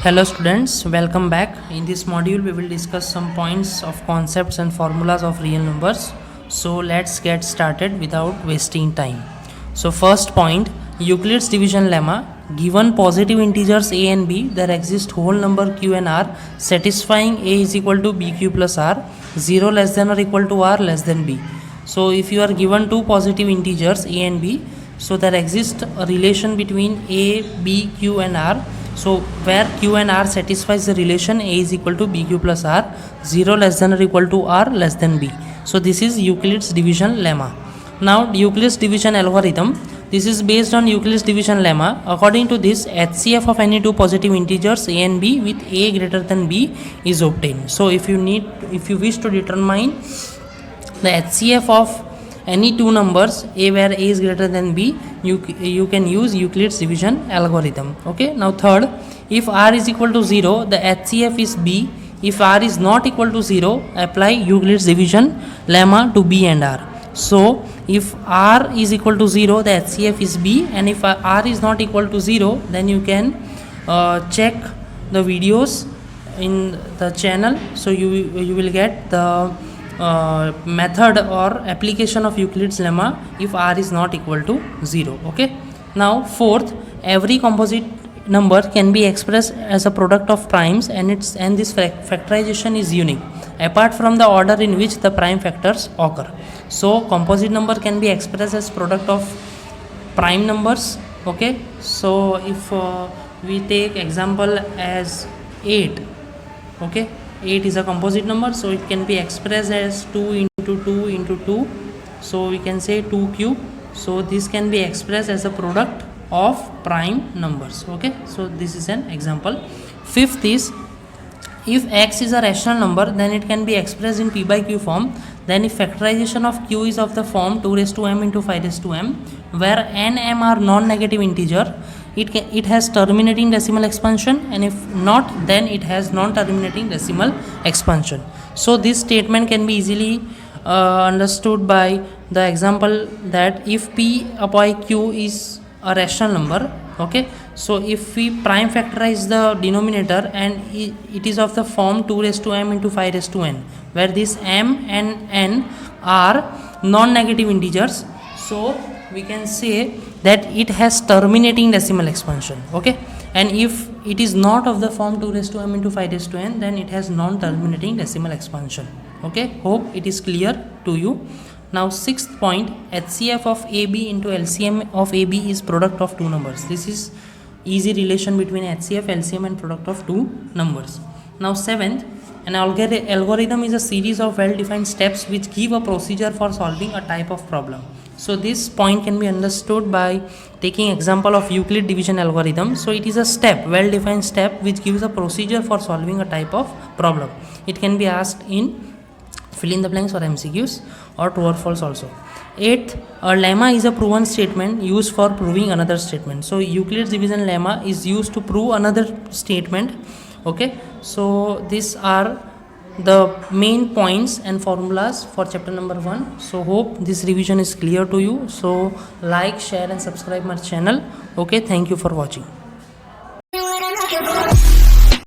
Hello students, welcome back. In this module we will discuss some points of concepts and formulas of real numbers. So let's get started without wasting time. So first point, Euclid's division lemma. Given positive integers a and b, there exist whole number q and r satisfying a is equal to bq plus r, 0 less than or equal to r less than b. So if you are given two positive integers a and b, so there exists a relation between a, b, q and r. So where q and r satisfies the relation a is equal to bq plus r, 0 less than or equal to r less than b. So this is Euclid's division lemma. Now Euclid's division algorithm. This is based on Euclid's division lemma. According to this, HCF of any two positive integers a and b with a greater than b is obtained. So if you wish to determine the HCF of any two numbers a where a is greater than b, you can use Euclid's division algorithm. Okay. Now third, if r is equal to 0, the HCF is b. If r is not equal to 0, apply Euclid's division lemma to b and r. So if r is equal to 0, the HCF is b, and if r is not equal to 0, then you can check the videos in the channel. So you will get the method or application of Euclid's lemma if r is not equal to 0. Okay. Now fourth, every composite number can be expressed as a product of primes, and this factorization is unique apart from the order in which the prime factors occur. So composite number can be expressed as product of prime numbers. Okay. So if we take example as 8, okay, 8 is a composite number, so it can be expressed as 2 into 2 into 2, so we can say 2 cube. So this can be expressed as a product of prime numbers. Okay, so this is an example. Fifth is, if x is a rational number, then it can be expressed in p by q form. Then if factorization of q is of the form 2 raised to m into 5 raised to m, where n, m are non-negative integer, it has terminating decimal expansion, and if not, then it has non-terminating decimal expansion. So this statement can be easily understood by the example that if p upon q is a rational number, okay, so if we prime factorize the denominator and it is of the form 2 raised to m into 5 raised to n, where this m and n are non-negative integers, so we can say that it has terminating decimal expansion. Okay, and if it is not of the form 2 raised to m into 5 raised to n, then it has non-terminating decimal expansion. Okay, hope it is clear to you. Now sixth point, HCF of AB into LCM of AB is product of two numbers. This is easy relation between HCF, LCM and product of two numbers. Now seventh, an algorithm is a series of well-defined steps which give a procedure for solving a type of problem. So this point can be understood by taking example of Euclid division algorithm. So it is a step, well-defined step which gives a procedure for solving a type of problem. It can be asked in fill in the blanks or MCQs or true or false also. Eighth, a lemma is a proven statement used for proving another statement. So Euclid's division lemma is used to prove another statement. Okay, so these are the main points and formulas for chapter number 1. So hope this revision is clear to you. So like, share and subscribe my channel. Okay, thank you for watching.